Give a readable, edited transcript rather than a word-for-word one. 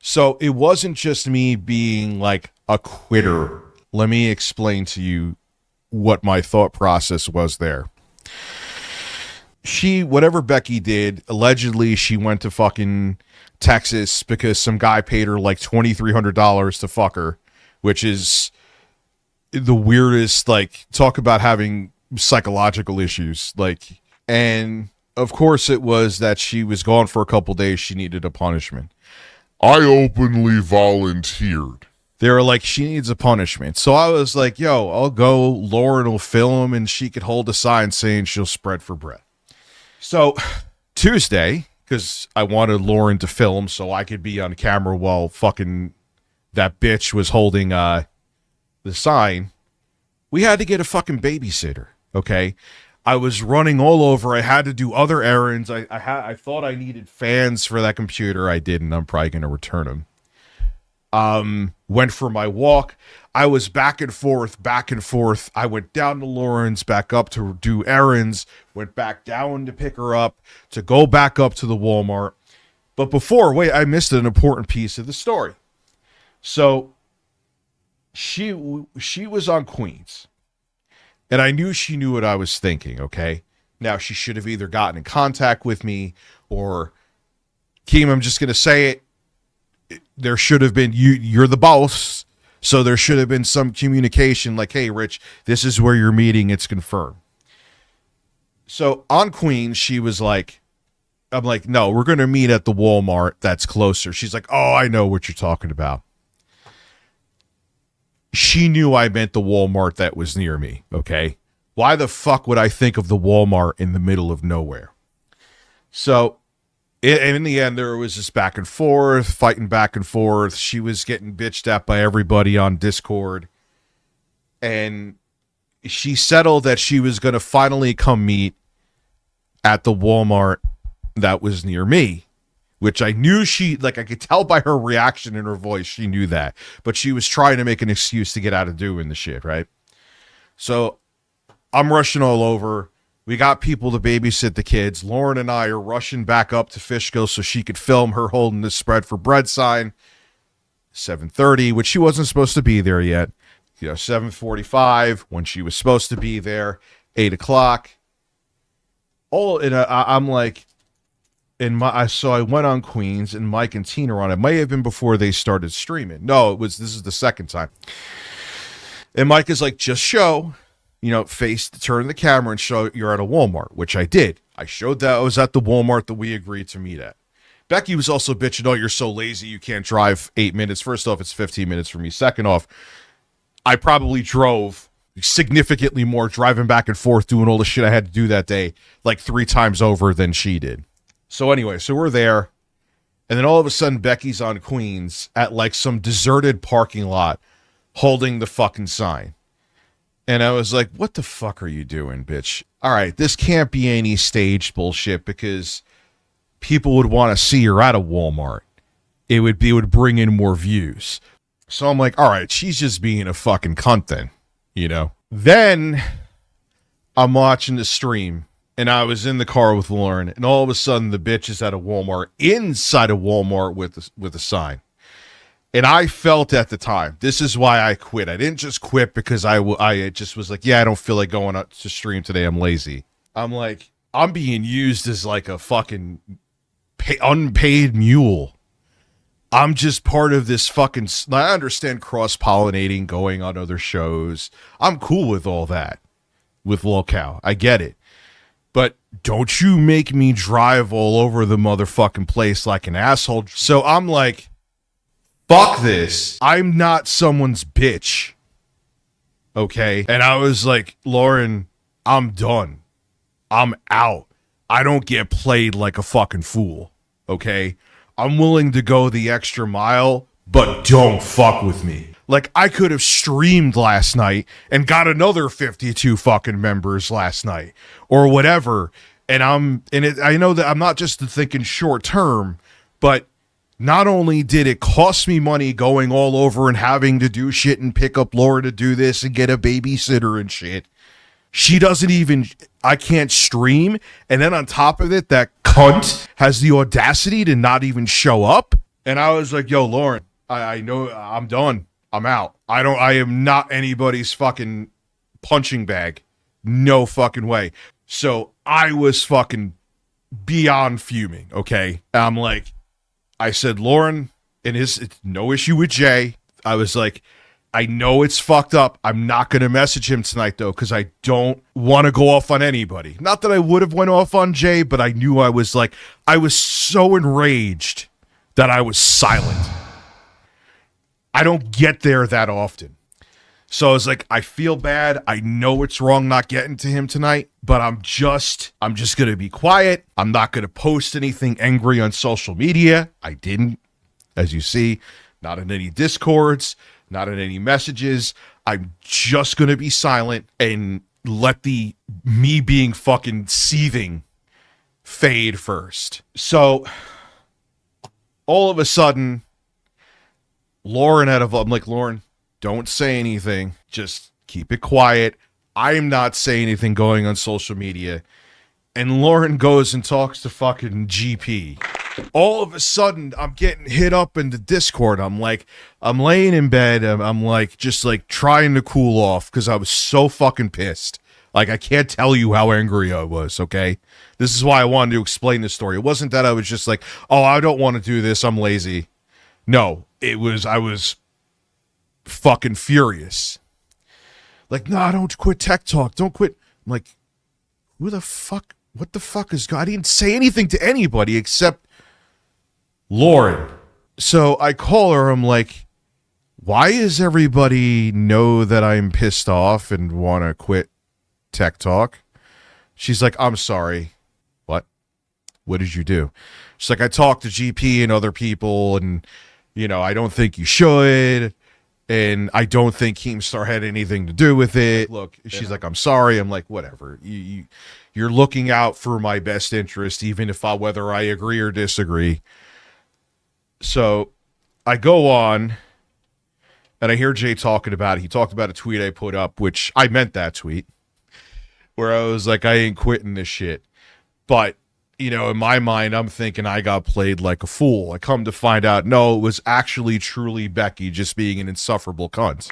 So it wasn't just me being like a quitter. Let me explain to you what my thought process was there. Whatever Becky did, allegedly she went to fucking Texas because some guy paid her like $2,300 to fuck her, which is the weirdest, like, talk about having psychological issues. Like, and of course it was that she was gone for a couple days. She needed a punishment. I openly volunteered. They were like, she needs a punishment. So I was like, yo, I'll go. Lauren will film and she could hold a sign saying she'll spread for bread. So Tuesday, because I wanted Lauren to film so I could be on camera while fucking that bitch was holding the sign, we had to get a fucking babysitter, okay? I was running all over. I had to do other errands. I thought I needed fans for that computer. I didn't. I'm probably going to return them. Went for my walk. I was back and forth. I went down to Lauren's, back up to do errands, went back down to pick her up, to go back up to the Walmart. But I missed an important piece of the story. So she was on Queens. And I knew she knew what I was thinking, okay? Now, she should have either gotten in contact with me or, Keem, I'm just going to say it, there should have been, you're the boss, so there should have been some communication like, hey, Rich, this is where you're meeting, it's confirmed. So on Queens, she was like, I'm like, no, we're going to meet at the Walmart that's closer. She's like, oh, I know what you're talking about. She knew I meant the Walmart that was near me, okay? Why the fuck would I think of the Walmart in the middle of nowhere? So, and in the end, there was this back and forth, fighting back and forth. She was getting bitched at by everybody on Discord. And she settled that she was going to finally come meet at the Walmart that was near me. Which I knew I could tell by her reaction in her voice, she knew that. But she was trying to make an excuse to get out of doing the shit, right? So I'm rushing all over. We got people to babysit the kids. Lauren and I are rushing back up to Fishkill so she could film her holding the spread for bread sign. 7:30, which she wasn't supposed to be there yet. 7:45 when she was supposed to be there. 8 o'clock. I'm like... So I went on Queens and Mike and Tina were on it. It may have been before they started streaming. No, this is the second time. And Mike is like, just show, turn the camera and show you're at a Walmart, which I did. I showed that I was at the Walmart that we agreed to meet at. Becky was also bitching, oh, you're so lazy, you can't drive 8 minutes. First off, it's 15 minutes for me. Second off, I probably drove significantly more driving back and forth doing all the shit I had to do that day, like 3 times over than she did. So anyway, so we're there, and then all of a sudden Becky's on Queens at like some deserted parking lot holding the fucking sign. And I was like, what the fuck are you doing, bitch? All right, this can't be any staged bullshit because people would want to see her at a Walmart. It would bring in more views. So I'm like, all right, she's just being a fucking cunt then, Then I'm watching the stream. And I was in the car with Lauren, and all of a sudden the bitch is at a Walmart, inside a Walmart with a sign. And I felt at the time, this is why I quit. I didn't just quit because I just was like, yeah, I don't feel like going up to stream today. I'm lazy. I'm like, I'm being used as like a fucking unpaid mule. I'm just part of this fucking... I understand cross-pollinating, going on other shows. I'm cool with all that, with lolcow. I get it. But don't you make me drive all over the motherfucking place like an asshole. So I'm like, fuck this. I'm not someone's bitch. Okay? And I was like, Lauren, I'm done. I'm out. I don't get played like a fucking fool. Okay? I'm willing to go the extra mile, but don't fuck with me. Like, I could have streamed last night and got another 52 fucking members last night or whatever. And I know that I'm not just thinking short term, but not only did it cost me money going all over and having to do shit and pick up Laura to do this and get a babysitter and shit. I can't stream. And then on top of it, that cunt has the audacity to not even show up. And I was like, yo, Lauren, I know I'm done. I'm out. I am not anybody's fucking punching bag. No fucking way. So I was fucking beyond fuming, okay? I'm like, I said, Lauren, it's no issue with Jay. I was like, I know it's fucked up. I'm not going to message him tonight, though, because I don't want to go off on anybody. Not that I would have went off on Jay, but I knew I was so enraged that I was silent. I don't get there that often. So I was like, I feel bad. I know it's wrong not getting to him tonight, but I'm just going to be quiet. I'm not going to post anything angry on social media. I didn't, as you see, not in any discords, not in any messages. I'm just going to be silent and let me being fucking seething fade first. So all of a sudden, Lauren I'm like, Lauren, don't say anything. Just keep it quiet. I'm not saying anything going on social media. And Lauren goes and talks to fucking GP. All of a sudden, I'm getting hit up in the Discord. I'm like, I'm laying in bed. I'm like, just like trying to cool off because I was so fucking pissed. Like, I can't tell you how angry I was, okay? This is why I wanted to explain this story. It wasn't that I was just like, oh, I don't want to do this. I'm lazy. No, I was fucking furious. Like, nah, don't quit Tech Talk. Don't quit. I'm like, what the fuck is going on? I didn't say anything to anybody except Lauren. So I call her. I'm like, why is everybody know that I'm pissed off and want to quit Tech Talk? She's like, I'm sorry. What did you do? She's like, I talked to GP and other people, and, I don't think you should, and I don't think Keemstar had anything to do with it. Look, she's like, I'm sorry. I'm like, whatever. You're looking out for my best interest, even if whether I agree or disagree. So I go on, and I hear Jay talking about it. He talked about a tweet I put up, which I meant that tweet, where I was like, I ain't quitting this shit. But in my mind, I'm thinking I got played like a fool. I come to find out, no, it was actually truly Becky just being an insufferable cunt.